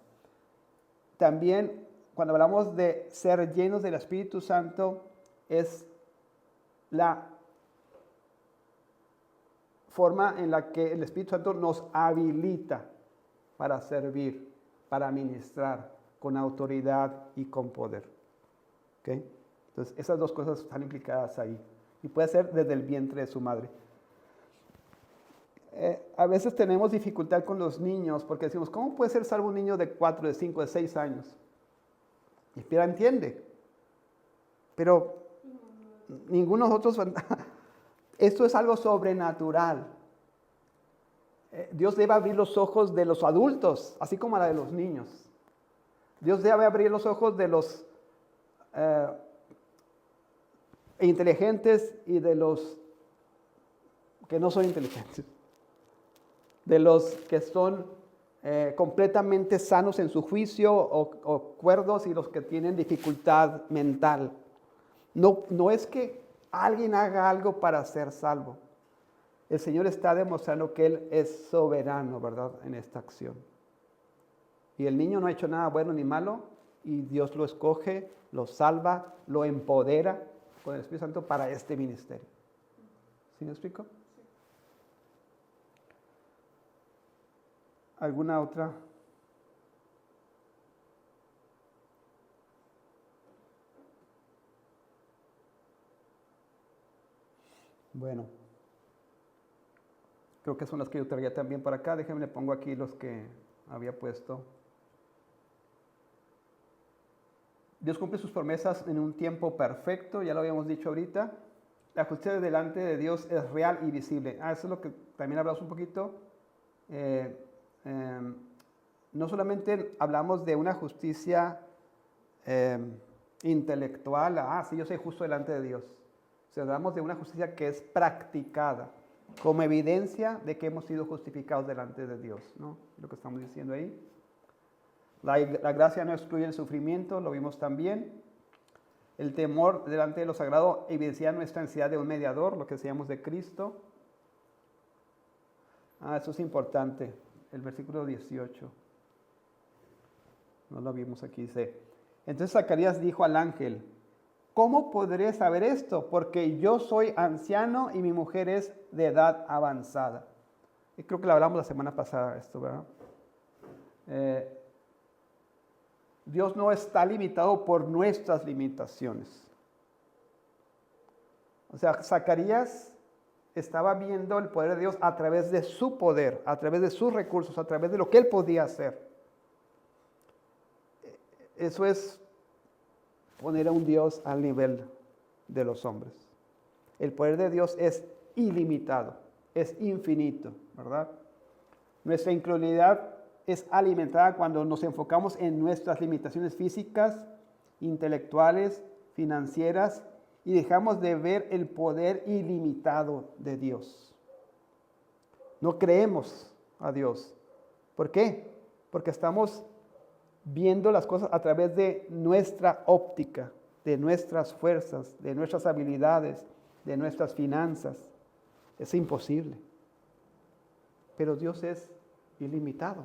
También, cuando hablamos de ser llenos del Espíritu Santo, es la forma en la que el Espíritu Santo nos habilita para servir, para ministrar con autoridad y con poder. ¿Okay? Entonces, esas dos cosas están implicadas ahí. Y puede ser desde el vientre de su madre. A veces tenemos dificultad con los niños porque decimos, ¿cómo puede ser salvo un niño de 4, de 5, de 6 años? Y Piera entiende. Pero ninguno de nosotros, esto es algo sobrenatural. Dios debe abrir los ojos de los adultos, así como la de los niños. Dios debe abrir los ojos de los inteligentes y de los que no son inteligentes. De los que son completamente sanos en su juicio o cuerdos y los que tienen dificultad mental. No es que alguien haga algo para ser salvo. El Señor está demostrando que Él es soberano, ¿verdad?, en esta acción. Y el niño no ha hecho nada bueno ni malo y Dios lo escoge, lo salva, lo empodera con el Espíritu Santo para este ministerio. ¿Sí me explico? ¿Alguna otra? Bueno, creo que son las que yo traía también para acá. Déjenme, le pongo aquí los que había puesto. Dios cumple sus promesas en un tiempo perfecto, ya lo habíamos dicho ahorita. La justicia delante de Dios es real y visible. Eso es lo que también hablamos un poquito. No solamente hablamos de una justicia intelectual, sí, yo soy justo delante de Dios. O sea, hablamos de una justicia que es practicada, como evidencia de que hemos sido justificados delante de Dios, ¿no? Lo que estamos diciendo ahí. La gracia no excluye el sufrimiento, lo vimos también. El temor delante de lo sagrado evidencia nuestra necesidad de un mediador, lo que decíamos de Cristo. Eso es importante, el versículo 18. No lo vimos aquí, dice. Entonces Zacarías dijo al ángel, ¿cómo podré saber esto? Porque yo soy anciano y mi mujer es de edad avanzada. Y creo que lo hablamos la semana pasada esto, ¿verdad? Dios no está limitado por nuestras limitaciones. O sea, Zacarías estaba viendo el poder de Dios a través de su poder, a través de sus recursos, a través de lo que él podía hacer. Eso es poner a un Dios al nivel de los hombres. El poder de Dios es ilimitado, es infinito, ¿verdad? Nuestra incredulidad es alimentada cuando nos enfocamos en nuestras limitaciones físicas, intelectuales, financieras y dejamos de ver el poder ilimitado de Dios. No creemos a Dios. ¿Por qué? Porque estamos viendo las cosas a través de nuestra óptica, de nuestras fuerzas, de nuestras habilidades, de nuestras finanzas. Es imposible. Pero Dios es ilimitado.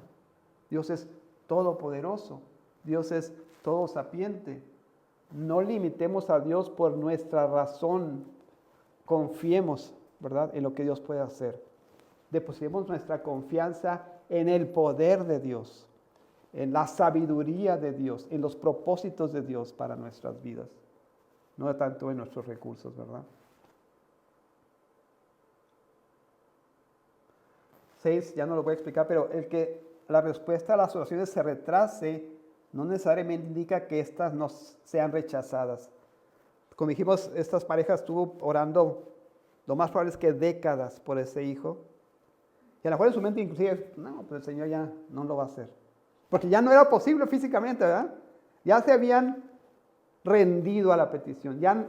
Dios es todopoderoso. Dios es todo sapiente. No limitemos a Dios por nuestra razón. Confiemos, ¿verdad?, en lo que Dios puede hacer. Depositemos nuestra confianza en el poder de Dios, en la sabiduría de Dios, en los propósitos de Dios para nuestras vidas. No tanto en nuestros recursos, ¿verdad? 6, ya no lo voy a explicar, pero el que la respuesta a las oraciones se retrase no necesariamente indica que éstas no sean rechazadas. Como dijimos, estas parejas estuvo orando, lo más probable es que décadas por ese hijo. Y a lo mejor en su mente inclusive, no, pues el Señor ya no lo va a hacer. Porque ya no era posible físicamente, ¿verdad? Ya se habían rendido a la petición. Ya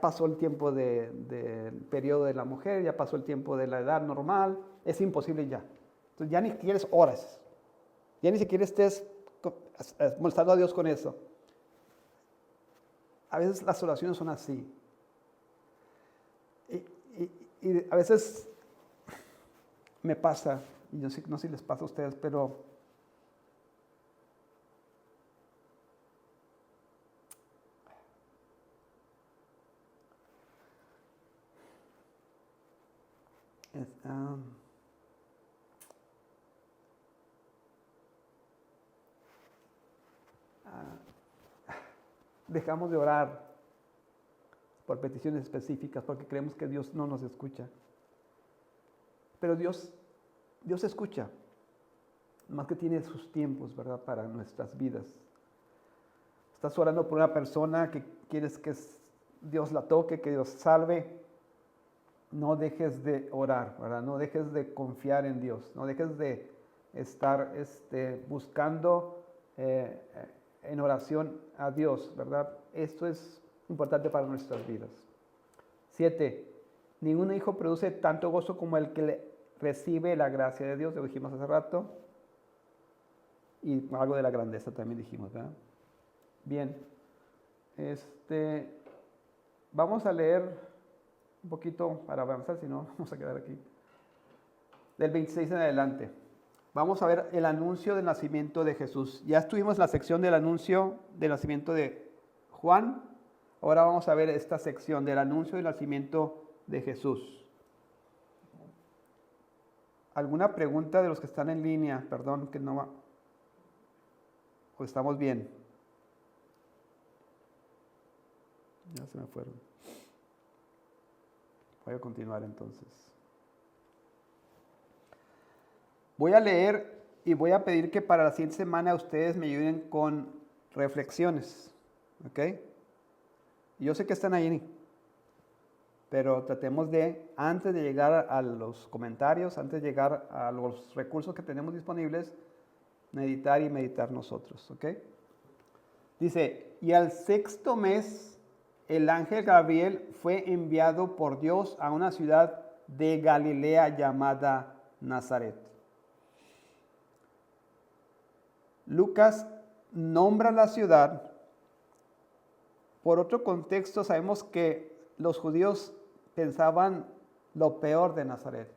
pasó el tiempo del periodo de la mujer, ya pasó el tiempo de la edad normal, es imposible ya. Entonces ya ni quieres horas, ya ni siquiera estés molestando a Dios con eso. A veces las oraciones son así. Y a veces me pasa, y no sé si les pasa a ustedes, pero dejamos de orar por peticiones específicas porque creemos que Dios no nos escucha. Pero Dios escucha, más que tiene sus tiempos, ¿verdad?, para nuestras vidas. Estás orando por una persona que quieres que Dios la toque, que Dios salve. no dejes de orar, ¿verdad? No dejes de confiar en Dios, no dejes de estar buscando en oración a Dios, ¿verdad? Esto es importante para nuestras vidas. 7. Ningún hijo produce tanto gozo como el que recibe la gracia de Dios, lo dijimos hace rato. Y algo de la grandeza también dijimos, ¿verdad? Bien. Vamos a leer un poquito para avanzar, si no, vamos a quedar aquí. Del 26 en adelante. Vamos a ver el anuncio del nacimiento de Jesús. Ya estuvimos en la sección del anuncio del nacimiento de Juan. Ahora vamos a ver esta sección del anuncio del nacimiento de Jesús. ¿Alguna pregunta de los que están en línea? Perdón, que no va. ¿O estamos bien? Ya se me fueron. Voy a continuar entonces. Voy a leer y voy a pedir que para la siguiente semana ustedes me ayuden con reflexiones. ¿Ok? Yo sé que están ahí, pero tratemos de, antes de llegar a los comentarios, antes de llegar a los recursos que tenemos disponibles, meditar nosotros. ¿Ok? Dice, y al 6º mes, el ángel Gabriel fue enviado por Dios a una ciudad de Galilea llamada Nazaret. Lucas nombra la ciudad. Por otro contexto, sabemos que los judíos pensaban lo peor de Nazaret.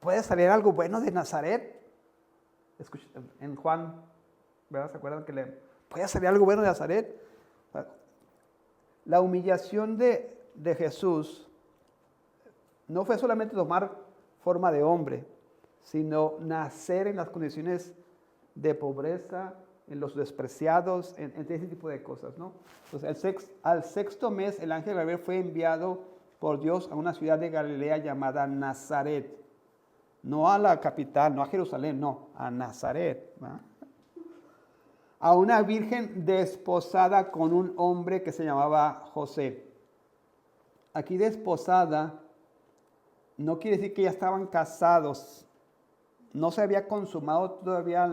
¿Puede salir algo bueno de Nazaret? En Juan, ¿verdad? ¿Se acuerdan que puede salir algo bueno de Nazaret? La humillación de Jesús no fue solamente tomar forma de hombre, sino nacer en las condiciones de pobreza, en los despreciados, en ese tipo de cosas, ¿no? Entonces, al 6º mes, el ángel Gabriel fue enviado por Dios a una ciudad de Galilea llamada Nazaret. No a la capital, no a Jerusalén, no, a Nazaret, ¿verdad? A una virgen desposada con un hombre que se llamaba José. Aquí desposada no quiere decir que ya estaban casados, no se había consumado todavía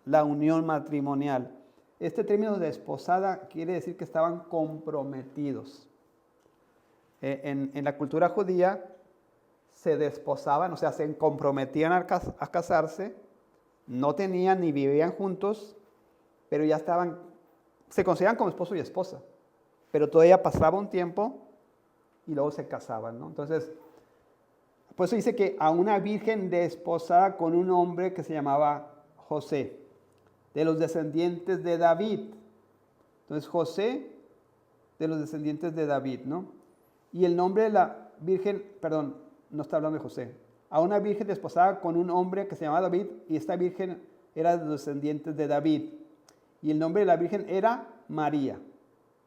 la unión matrimonial. Este término de desposada quiere decir que estaban comprometidos. En la cultura judía se desposaban, o sea, se comprometían a casarse, no tenían ni vivían juntos, pero ya se consideraban como esposo y esposa, pero todavía pasaba un tiempo y luego se casaban, ¿no? Entonces, por eso dice que a una virgen desposada con un hombre que se llamaba José, de los descendientes de David. Entonces, José, de los descendientes de David, ¿no? Y el nombre de la virgen, perdón, no está hablando de José. A una virgen desposada con un hombre que se llamaba David, y esta virgen era de los descendientes de David. Y el nombre de la virgen era María.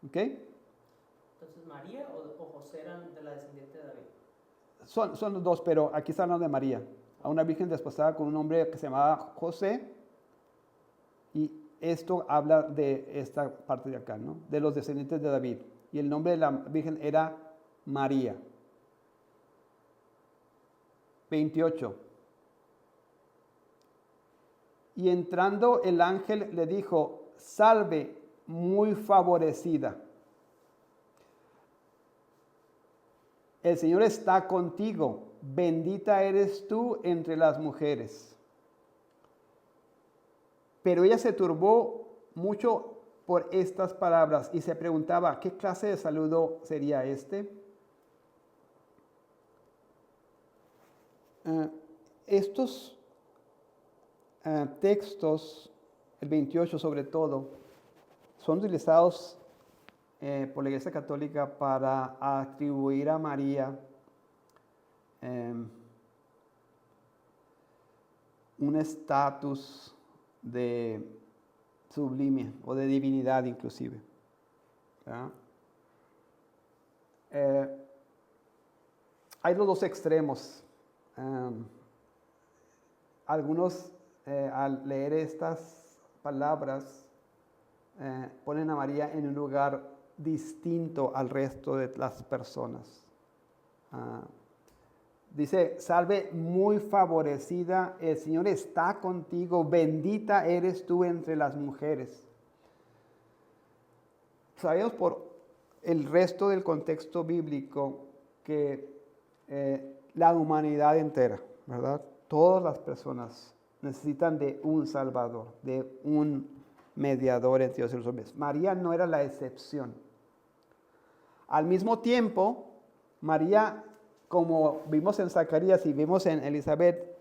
¿Ok? Entonces, ¿María o José eran de la descendiente de David? Son los dos, pero aquí está hablando de María. A una virgen desposada con un hombre que se llamaba José. Y esto habla de esta parte de acá, ¿no? De los descendientes de David. Y el nombre de la virgen era María. 28. Y entrando el ángel le dijo, salve, muy favorecida. El Señor está contigo, bendita eres tú entre las mujeres. Pero ella se turbó mucho por estas palabras y se preguntaba, ¿qué clase de saludo sería este? Estos textos, el 28 sobre todo, son utilizados por la Iglesia Católica para atribuir a María un estatus de sublime o de divinidad inclusive. Hay los dos extremos. Algunos al leer estas palabras ponen a María en un lugar distinto al resto de las personas. Dice, salve muy favorecida, el Señor está contigo, bendita eres tú entre las mujeres. Sabemos por el resto del contexto bíblico que la humanidad entera, ¿verdad? Todas las personas necesitan de un Salvador, de un mediador entre Dios y los hombres. María no era la excepción. Al mismo tiempo, María, como vimos en Zacarías y vimos en Elizabeth,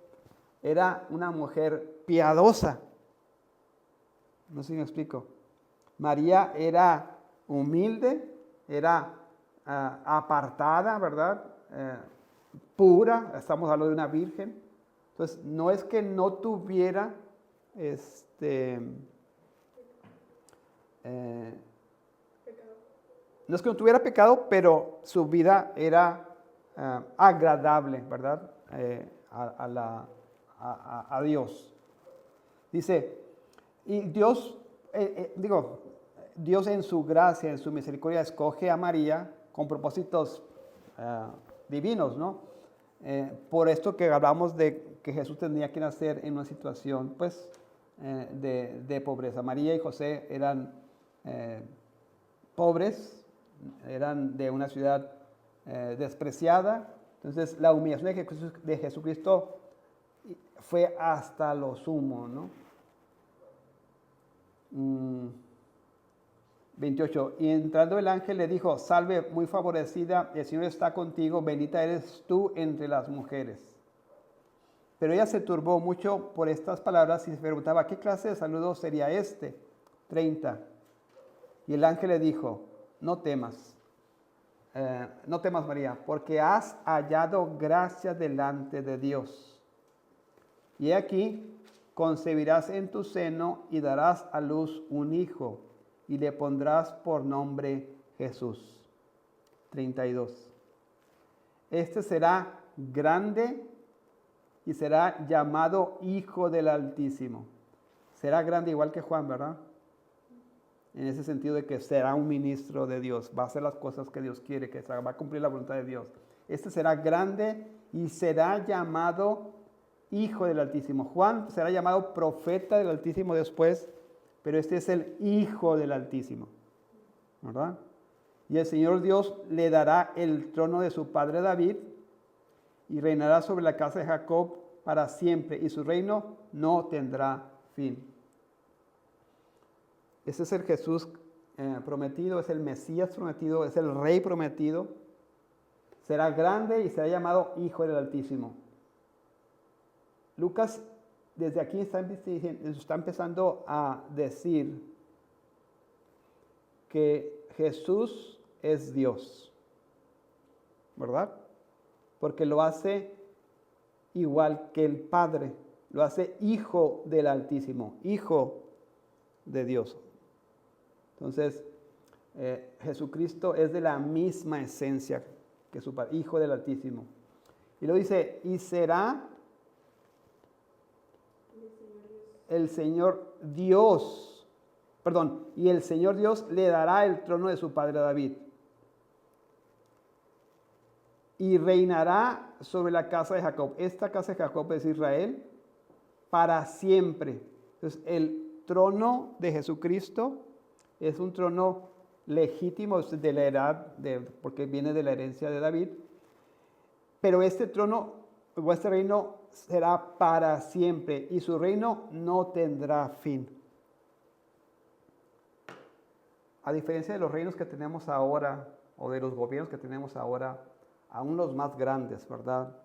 era una mujer piadosa. No sé si me explico. María era humilde, era apartada, ¿verdad? Pura, estamos hablando de una virgen. Entonces, no es que no tuviera no es que no tuviera pecado, pero su vida era agradable, ¿verdad? A Dios. Dice, y Dios, Dios en su gracia, en su misericordia, escoge a María con propósitos divinos, ¿no? Por esto que hablamos de que Jesús tenía que nacer en una situación, pues, de pobreza. María y José eran pobres, eran de una ciudad despreciada. Entonces, la humillación de Jesucristo fue hasta lo sumo, ¿no? 28. Y entrando el ángel le dijo, salve muy favorecida, el Señor está contigo, bendita eres tú entre las mujeres. Pero ella se turbó mucho por estas palabras y se preguntaba, ¿qué clase de saludo sería este? 30. Y el ángel le dijo, no temas María, porque has hallado gracia delante de Dios. Y aquí concebirás en tu seno y darás a luz un hijo y le pondrás por nombre Jesús. 32. Este será grande y será llamado Hijo del Altísimo. Será grande igual que Juan, ¿verdad? En ese sentido de que será un ministro de Dios, va a hacer las cosas que Dios quiere, que va a cumplir la voluntad de Dios. Este será grande y será llamado Hijo del Altísimo. Juan será llamado profeta del Altísimo después, pero este es el Hijo del Altísimo, ¿verdad? Y el Señor Dios le dará el trono de su padre David y reinará sobre la casa de Jacob para siempre, y su reino no tendrá fin. Ese es el Jesús prometido, es el Mesías prometido, es el Rey prometido. Será grande y será llamado Hijo del Altísimo. Lucas desde aquí está empezando a decir que Jesús es Dios, ¿verdad? Porque lo hace igual que el Padre, lo hace Hijo del Altísimo, Hijo de Dios. Entonces, Jesucristo es de la misma esencia que su Padre, Hijo del Altísimo. Y lo dice, y será el Señor Dios, y el Señor Dios le dará el trono de su padre David. Y reinará sobre la casa de Jacob. Esta casa de Jacob es Israel para siempre. Entonces, el trono de Jesucristo es un trono legítimo de la edad, porque viene de la herencia de David. Pero este trono, o este reino, será para siempre y su reino no tendrá fin. A diferencia de los reinos que tenemos ahora, o de los gobiernos que tenemos ahora, aún los más grandes, ¿verdad?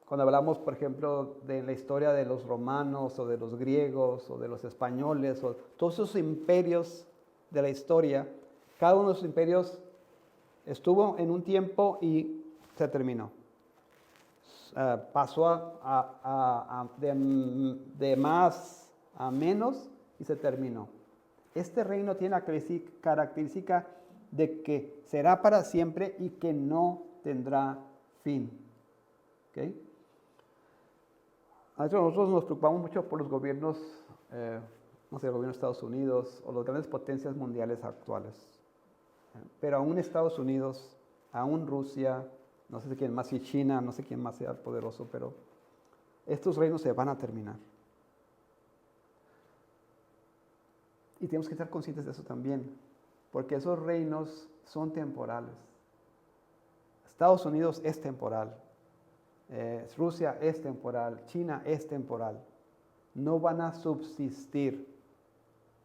Cuando hablamos, por ejemplo, de la historia de los romanos, o de los griegos, o de los españoles, o todos esos imperios de la historia, cada uno de esos imperios estuvo en un tiempo y se terminó. Pasó de más a menos y se terminó. Este reino tiene la característica de que será para siempre y que no tendrá fin. ¿Okay? Nosotros nos preocupamos mucho por los gobiernos, el gobierno de Estados Unidos o las grandes potencias mundiales actuales. Pero aún Estados Unidos aún Rusia, no sé quién más, si China, no sé quién más sea poderoso, pero estos reinos se van a terminar. Y tenemos que estar conscientes de eso también, porque esos reinos son temporales. Estados Unidos es temporal, Rusia es temporal, China es temporal. No van a subsistir,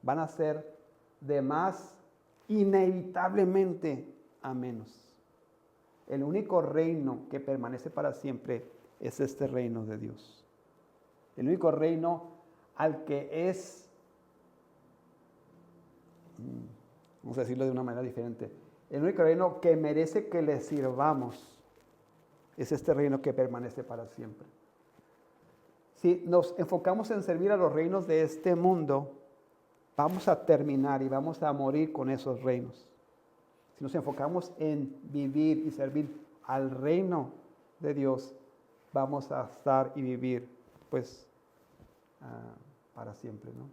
van a ser de más inevitablemente a menos. El único reino que permanece para siempre es este reino de Dios. El único reino al que es, vamos a decirlo de una manera diferente, el único reino que merece que le sirvamos es este reino que permanece para siempre. Si nos enfocamos en servir a los reinos de este mundo, vamos a terminar y vamos a morir con esos reinos. Si nos enfocamos en vivir y servir al reino de Dios, vamos a estar y vivir pues para siempre, ¿no?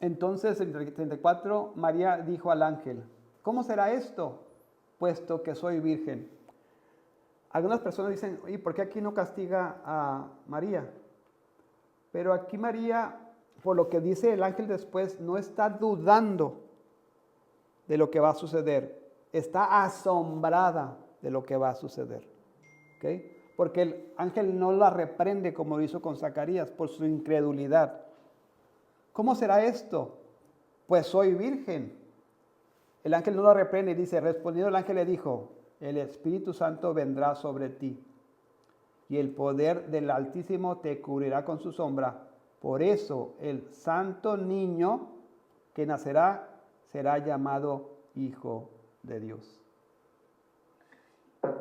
Entonces, en el 34, María dijo al ángel, ¿cómo será esto, puesto que soy virgen? Algunas personas dicen, oye, ¿por qué aquí no castiga a María? Pero aquí María, por lo que dice el ángel después, no está dudando de lo que va a suceder. Está asombrada de lo que va a suceder. ¿Okay? Porque el ángel no la reprende como lo hizo con Zacarías por su incredulidad. ¿Cómo será esto? Pues soy virgen. El ángel no la reprende y dice, respondiendo el ángel le dijo, el Espíritu Santo vendrá sobre ti y el poder del Altísimo te cubrirá con su sombra. Por eso el santo niño que nacerá será llamado Hijo de Dios.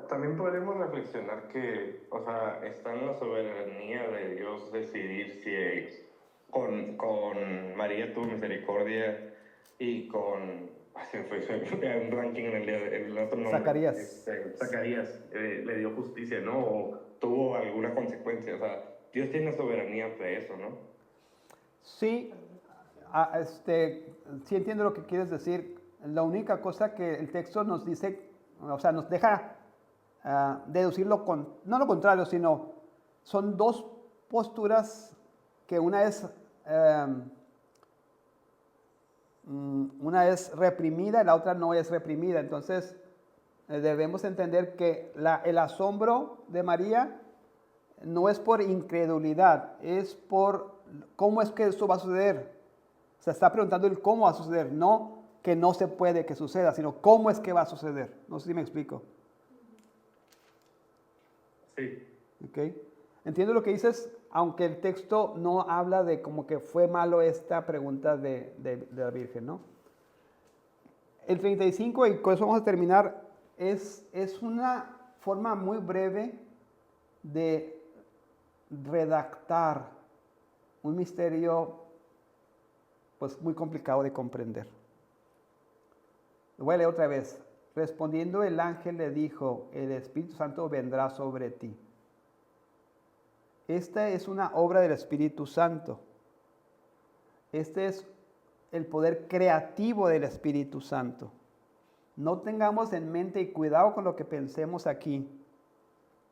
También podemos reflexionar que, o sea, está en la soberanía de Dios decidir si con María tuvo misericordia y con... Se me fue un ranking en el otro nombre. Zacarías. Zacarías le dio justicia, ¿no? O tuvo alguna consecuencia. O sea, Dios tiene soberanía de eso, ¿no? Sí, sí entiendo lo que quieres decir. La única cosa que el texto nos dice, o sea, nos deja deducir no lo contrario, sino son dos posturas que una es reprimida y la otra no es reprimida. Entonces debemos entender que el asombro de María no es por incredulidad, es por cómo es que eso va a suceder. Se está preguntando el cómo va a suceder, no que no se puede que suceda, sino cómo es que va a suceder. No sé si me explico. Sí. ¿Okay? Entiendo lo que dices, aunque el texto no habla de como que fue malo esta pregunta de la Virgen, ¿no? El 35, y con eso vamos a terminar, es una forma muy breve de redactar un misterio pues muy complicado de comprender. Lo voy a leer otra vez. Respondiendo el ángel le dijo, el Espíritu Santo vendrá sobre ti. Esta es una obra del Espíritu Santo. Este es el poder creativo del Espíritu Santo. No tengamos en mente y cuidado con lo que pensemos aquí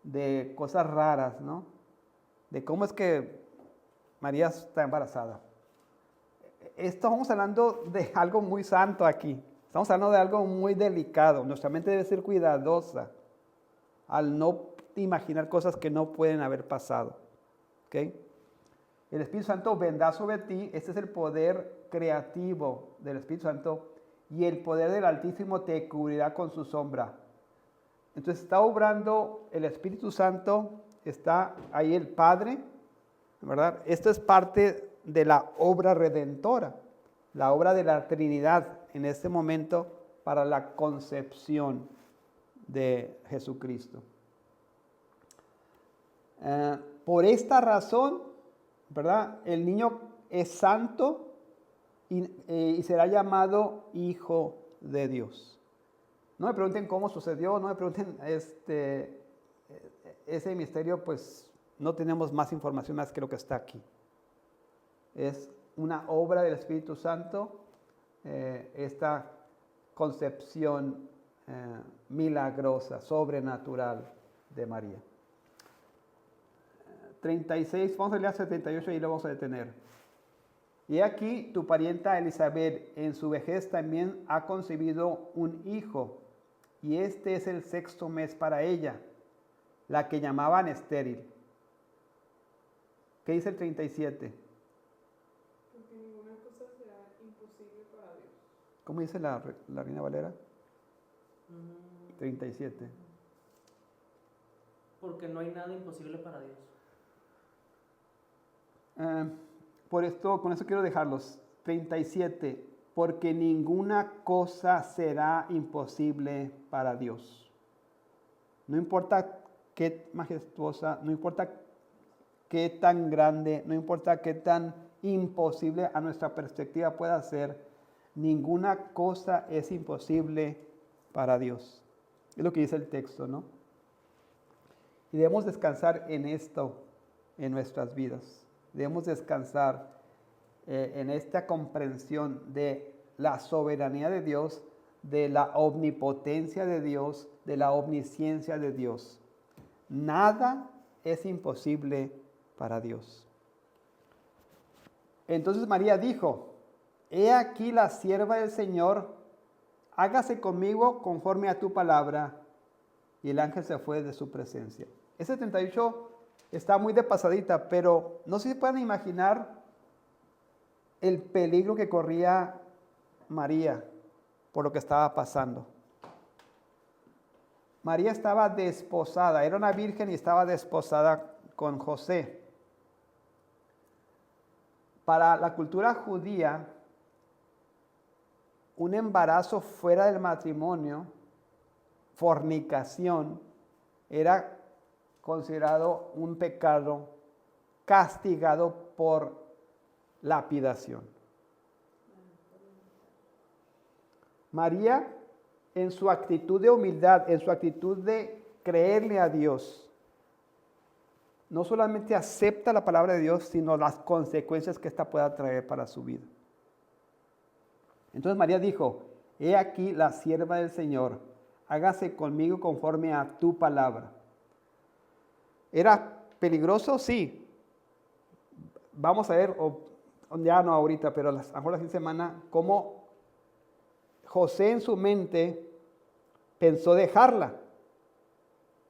de cosas raras, ¿no? De cómo es que María está embarazada. Estamos hablando de algo muy santo aquí. Estamos hablando de algo muy delicado. Nuestra mente debe ser cuidadosa al no imaginar cosas que no pueden haber pasado. ¿Okay? El Espíritu Santo vendrá sobre ti. Este es el poder creativo del Espíritu Santo. Y el poder del Altísimo te cubrirá con su sombra. Entonces está obrando el Espíritu Santo. Está ahí el Padre, ¿verdad? Esto es parte de la obra redentora. La obra de la Trinidad en este momento para la concepción de Jesucristo. Por esta razón, ¿verdad? El niño es santo y será llamado Hijo de Dios. No me pregunten cómo sucedió, no me pregunten ese misterio, pues no tenemos más información más que lo que está aquí. Es una obra del Espíritu Santo esta concepción milagrosa, sobrenatural de María. 36, vamos a leer hasta 38 y lo vamos a detener. Y aquí tu parienta Elizabeth en su vejez también ha concebido un hijo, y este es el 6º mes para ella, la que llamaban estéril. ¿Qué dice el 37? Porque ninguna cosa será imposible para Dios. ¿Cómo dice la Reina Valera? 37. Porque no hay nada imposible para Dios. Con eso quiero dejarlos. 37. Porque ninguna cosa será imposible para Dios. No importa qué majestuosa, no importa qué tan grande, no importa qué tan imposible a nuestra perspectiva pueda ser, ninguna cosa es imposible para Dios. Es lo que dice el texto, ¿no? Y debemos descansar en esto, en nuestras vidas. Debemos descansar en esta comprensión de la soberanía de Dios, de la omnipotencia de Dios, de la omnisciencia de Dios. Nada es imposible para Dios. Entonces María dijo: he aquí la sierva del Señor, hágase conmigo conforme a tu palabra. Y el ángel se fue de su presencia. Ese 38 está muy de pasadita, pero no sé si pueden imaginar el peligro que corría María por lo que estaba pasando. María estaba desposada, era una virgen y estaba desposada con José. Para la cultura judía, un embarazo fuera del matrimonio, fornicación, era considerado un pecado castigado por lapidación. María, en su actitud de humildad, en su actitud de creerle a Dios, no solamente acepta la palabra de Dios, sino las consecuencias que ésta pueda traer para su vida. Entonces María dijo: he aquí la sierva del Señor, hágase conmigo conforme a tu palabra. ¿Era peligroso? Sí. Vamos a ver, ya no ahorita, pero a lo mejor la siguiente semana, cómo José en su mente pensó dejarla.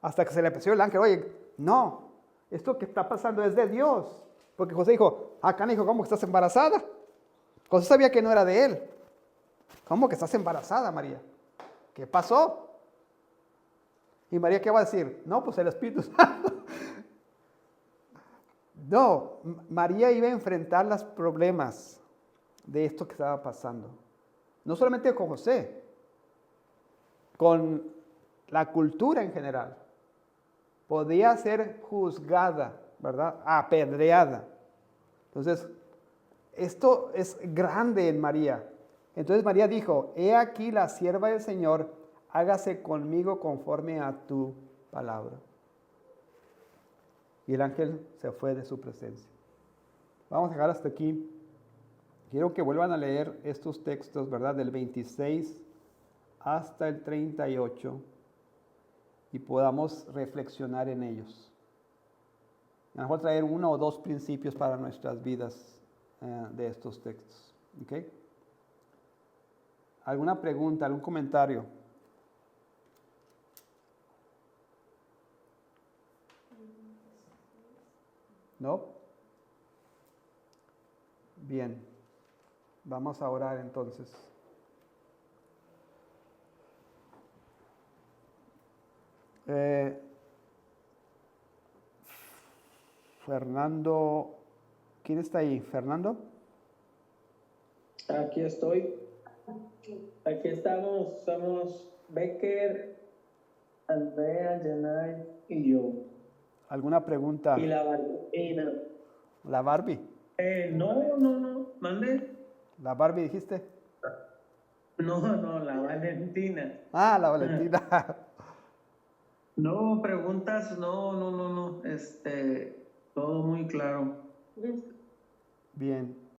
Hasta que se le apareció el ángel: oye, no, esto que está pasando es de Dios. Porque José dijo: canijo, ¿cómo que estás embarazada? José sabía que no era de él. ¿Cómo que estás embarazada, María? ¿Qué pasó? ¿Y María qué va a decir? No, pues el Espíritu Santo. No, María iba a enfrentar los problemas de esto que estaba pasando. No solamente con José, con la cultura en general. Podía ser juzgada, ¿verdad? Apedreada. Entonces, esto es grande en María. Entonces María dijo: he aquí la sierva del Señor, hágase conmigo conforme a tu palabra. Y el ángel se fue de su presencia. Vamos a dejar hasta aquí. Quiero que vuelvan a leer estos textos, ¿verdad? Del 26 hasta el 38 y podamos reflexionar en ellos. A lo mejor traer 1 o 2 principios para nuestras vidas de estos textos. ¿Ok? ¿Alguna pregunta, algún comentario? ¿No? Bien. Vamos a orar entonces. Fernando, ¿quién está ahí? ¿Fernando? Aquí estoy. Aquí estamos. Somos Becker, Andrea, Janay y yo. ¿Alguna pregunta? Y la Barbina. ¿La Barbie? No. ¿Mande? ¿La Barbie dijiste? No, la Valentina. La Valentina. No, preguntas, no. Todo muy claro. Bien.